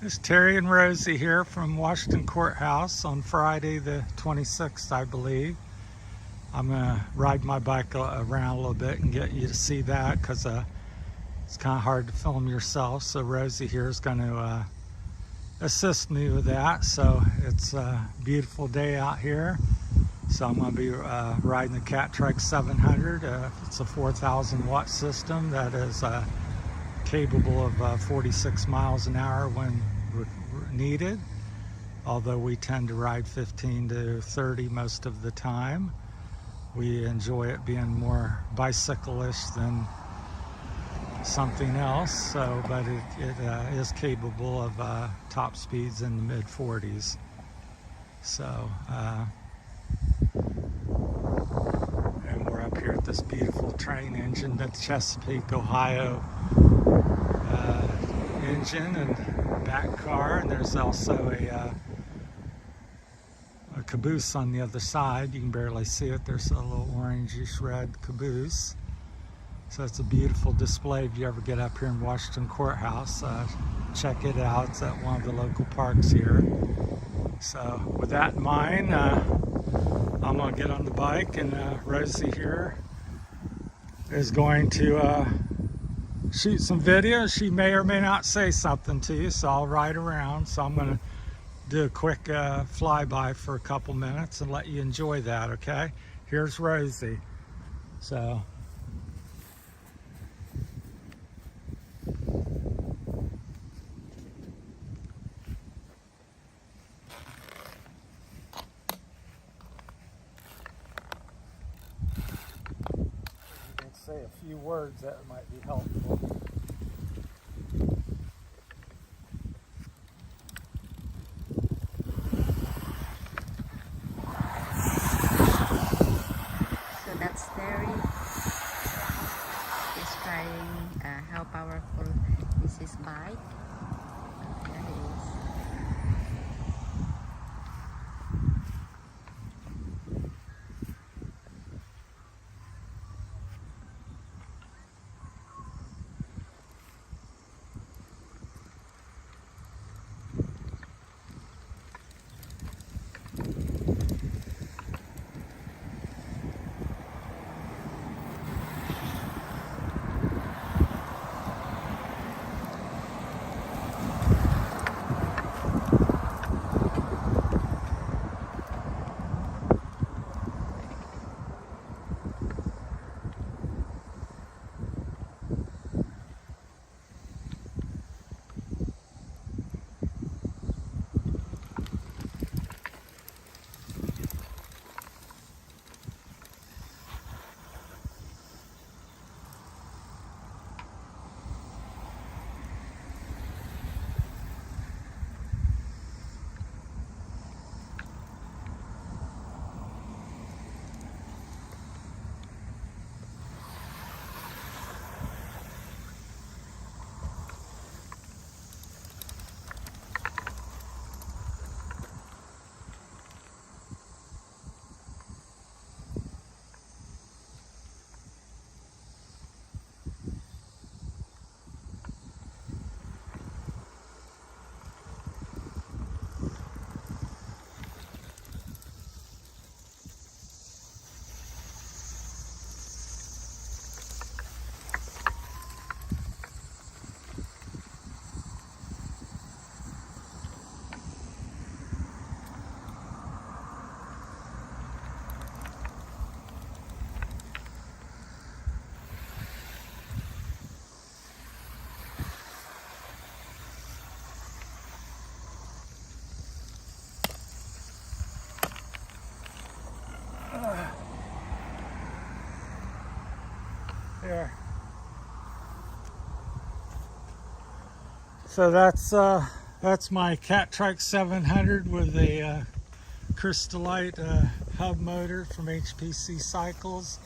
It's Terry and Rosie here from Washington Courthouse on Friday the 26th, I believe. I'm going to ride my bike around a little bit and get you to see that because it's kind of hard to film yourself. So Rosie here is going to assist me with that. So it's a beautiful day out here. So I'm going to be riding the Catrike 700. It's a 4,000 watt system that is capable of 46 miles an hour when needed, although we tend to ride 15 to 30 most of the time. We enjoy it being more bicycle-ish than something else, but it is capable of top speeds in the mid-40s. So and we're up here at this beautiful train engine, the Chesapeake, Ohio engine and back car, and there's also a caboose on the other side. You can barely see it. There's a little orangish red caboose. So it's a beautiful display. If you ever get up here in Washington Courthouse, check it out. It's at one of the local parks here. So with that in mind, I'm going to get on the bike, and Rosie here is going to shoot some videos. She may or may not say something to you, so I'll ride around. So I'm going to do a quick flyby for a couple minutes and let you enjoy that, okay? Here's Rosie. So say a few words that might be helpful. So that's Terry. Describing how powerful is his bike. There it is. There. So that's my Catrike 700 with a Crystalite hub motor from HPC Cycles,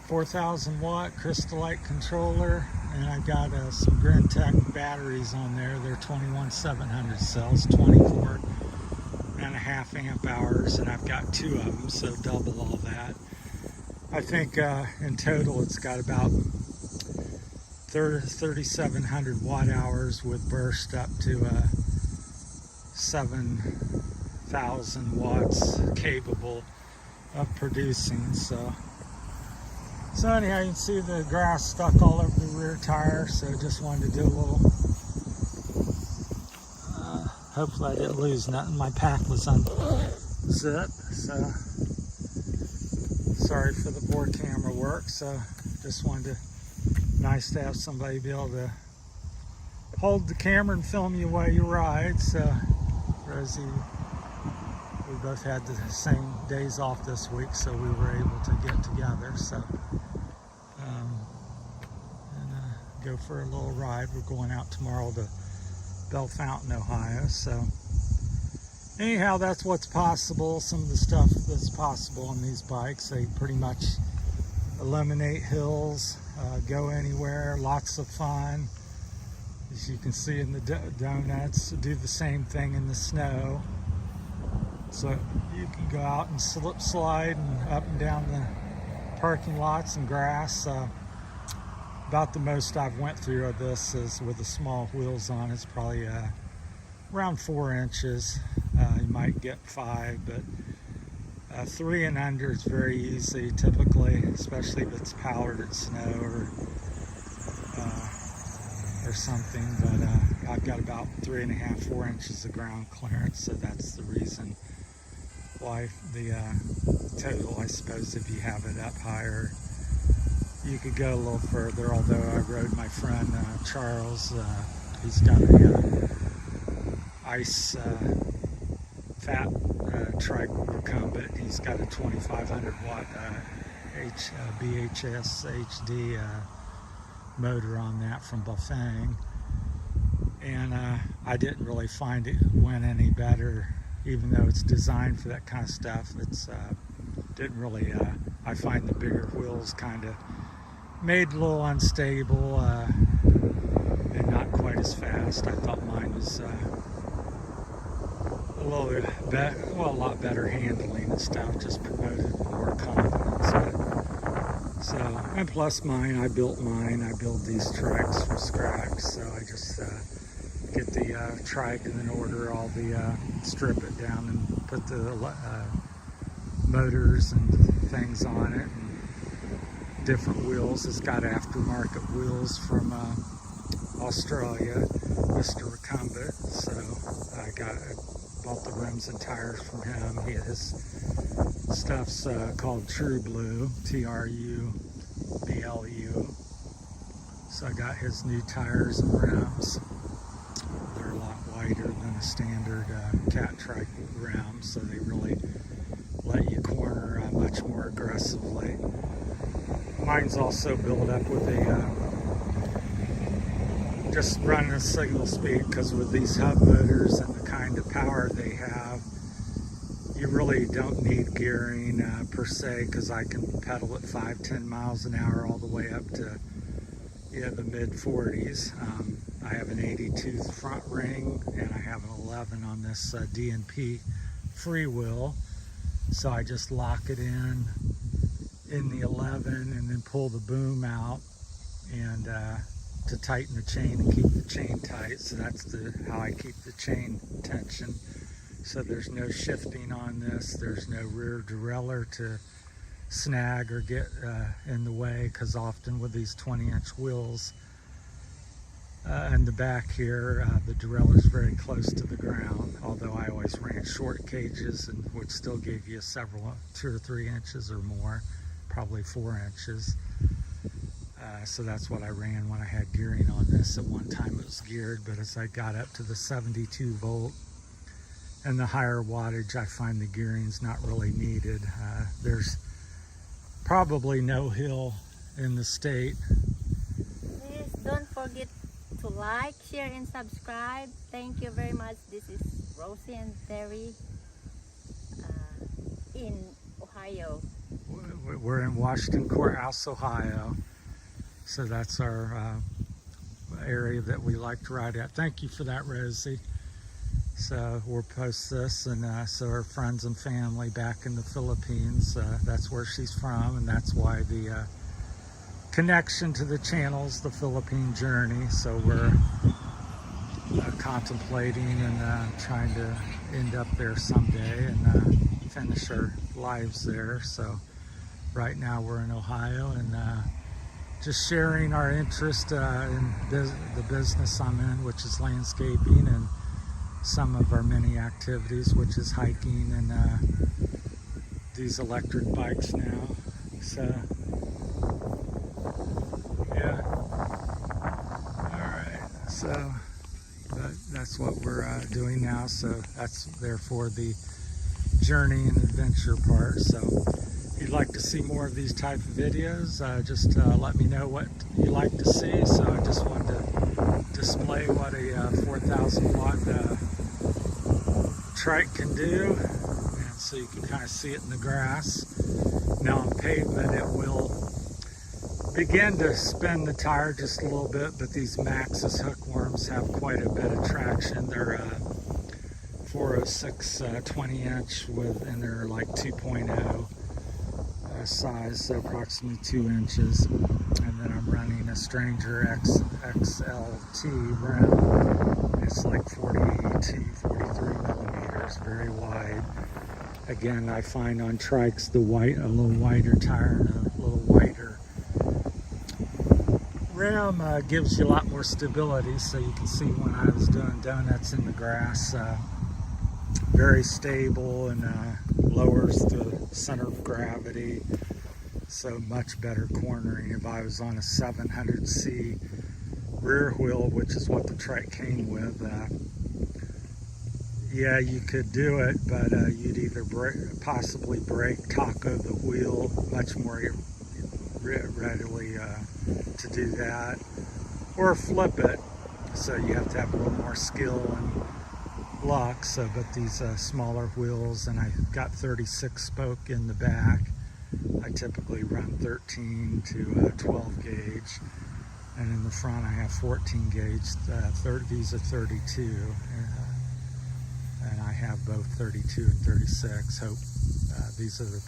4,000 watt Crystalite controller, and I've got some Grintech batteries on there. They're 21,700 cells, 24.5 amp hours, and I've got 2 of them, so double all that. I think in total it's got about 3,700 watt hours with burst up to 7,000 watts capable of producing. So anyhow, you can see the grass stuck all over the rear tire, so just wanted to do a little, hopefully I didn't lose nothing. My pack was unzipped, so sorry for the poor camera work. So just wanted to, nice to have somebody be able to hold the camera and film you while you ride. So Rosie, we both had the same days off this week, so we were able to get together. So go for a little ride. We're going out tomorrow to Bell Fountain, Ohio. So anyhow, that's what's possible. Some of the stuff that's possible on these bikes. They pretty much eliminate hills, go anywhere, lots of fun. As you can see in the donuts, do the same thing in the snow. So you can go out and slip slide and up and down the parking lots and grass. About the most I've went through of this is with the small wheels on. It's probably around 4 inches. You might get 5, but 3 and under is very easy typically, especially if it's powdered snow or something. But I've got about 3.5, 4 inches of ground clearance, so that's the reason why the total, I suppose, if you have it up higher, you could go a little further. Although I rode my friend Charles, he's got a ice fat trike recumbent. He's got a 2,500 watt BHS HD motor on that from Bafang, and I didn't really find it went any better, even though it's designed for that kind of stuff. It's didn't really. I find the bigger wheels kind of made a little unstable and not quite as fast. I thought mine was a little bit better, well, a lot better handling and stuff, just promoted more confidence. So, and plus mine, I built these trikes from scratch, so I just get the trike and then order all the, strip it down and put the motors and things on it. Different wheels. It's got aftermarket wheels from Australia, Mr. Recumbent. So I bought the rims and tires from him. His stuff's called True Blue, TRUBLU. So I got his new tires and rims. They're a lot wider than a standard Catrike rim, so they really let you corner much more aggressively. Mine's also built up with just running a signal speed, because with these hub motors and the kind of power they have, you really don't need gearing per se, because I can pedal at 5-10 miles an hour all the way up to the mid 40s. I have an 82 front ring and I have an 11 on this D&P freewheel, so I just lock it in the 11 and then pull the boom out and to tighten the chain and keep the chain tight. So that's how I keep the chain tension. So there's no shifting on this. There's no rear derailleur to snag or get in the way, because often with these 20-inch wheels in the back here, the derailleur is very close to the ground, although I always ran short cages and would still give you 2 or 3 inches or more, probably 4 inches. So that's what I ran when I had gearing on this. At one time it was geared, but as I got up to the 72 volt and the higher wattage, I find the gearing's not really needed. There's probably no hill in the state. Please don't forget to like, share, and subscribe. Thank you very much. This is Rosie and Terry in Ohio. We're in Washington Courthouse, Ohio. So that's our area that we like to ride at. Thank you for that, Rosie. So we'll post this, and so our friends and family back in the Philippines, that's where she's from, and that's why the connection to the channel's the Philippine journey, so we're contemplating and trying to end up there someday and finish our lives there. So right now we're in Ohio and just sharing our interest in the business I'm in, which is landscaping, and some of our many activities, which is hiking and these electric bikes now. So yeah, all right, so that's what we're doing now. So that's therefore the journey and adventure part. So if you'd like to see more of these type of videos, just let me know what you like to see. So I just wanted to display what a 4,000 watt trike can do, and so you can kind of see it in the grass. Now on pavement it will begin to spin the tire just a little bit, but these Maxxis hookworms have quite a bit of traction. They're 406 20-inch and they're like 2.0 size, so approximately 2 inches. And then I'm running a Stranger XLT rim. It's like 42, 43 millimeters, very wide. Again, I find on trikes a little wider tire and a little wider rim gives you a lot more stability. So you can see when I was doing donuts in the grass, very stable and lowers the center of gravity, so much better cornering. If I was on a 700C rear wheel, which is what the trike came with, yeah, you could do it, but you'd either possibly break, taco the wheel much more readily to do that, or flip it. So you have to have a little more skill and luck. So, but these smaller wheels, and I got 36 spoke in the back. I typically run 13 to 12 gauge, and in the front I have 14 gauge. These are 32, and I have both 32 and 36. These are the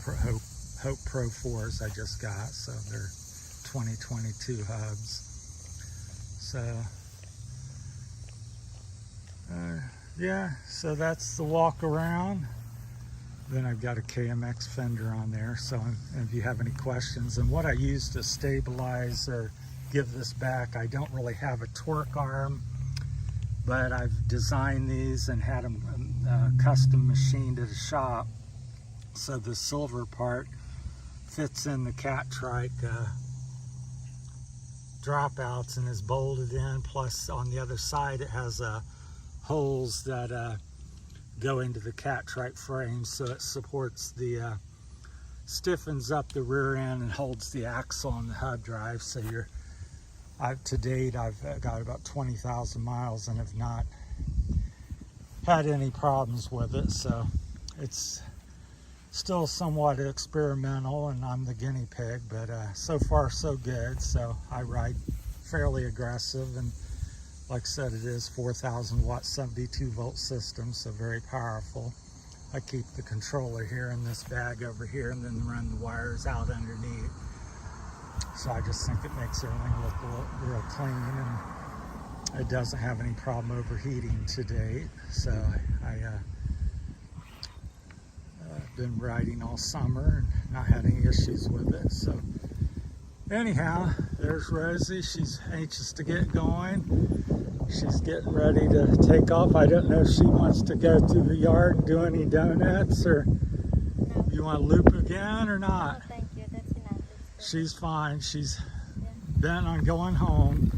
Hope Pro 4s I just got, so they're 2022 hubs. So yeah, so that's the walk around. Then I've got a KMX fender on there, so if you have any questions. And what I use to stabilize or give this back, I don't really have a torque arm, but I've designed these and had them custom machined at a shop. So the silver part fits in the Catrike dropouts and is bolted in. Plus on the other side it has holes that go into the Catrike frame, so it supports the stiffens up the rear end and holds the axle on the hub drive. So to date I've got about 20,000 miles and have not had any problems with it. So it's still somewhat experimental and I'm the guinea pig, but so far so good. So I ride fairly aggressive, and like I said, it is 4,000 watt 72 volt system, so very powerful. I keep the controller here in this bag over here and then run the wires out underneath. So I just think it makes everything look real clean, and it doesn't have any problem overheating to date. So I've been riding all summer and not had any issues with it. So anyhow, there's Rosie. She's anxious to get going. She's getting ready to take off. I don't know if she wants to go through the yard and do any donuts, or No. you want to loop again or not. No, thank you. That's enough. She's fine. She's bent on going home.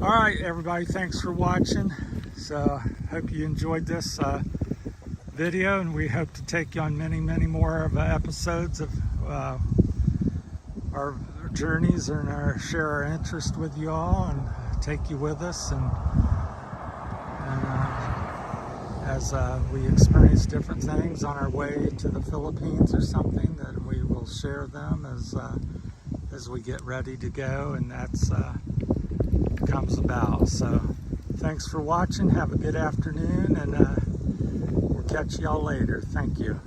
All right, everybody, thanks for watching. So hope you enjoyed this video, and we hope to take you on many more of episodes of our journeys and share our interest with you all and take you with us, and as we experience different things on our way to the Philippines or something, that we will share them as we get ready to go, and that's comes about. So thanks for watching. Have a good afternoon, and we'll catch y'all later. Thank you.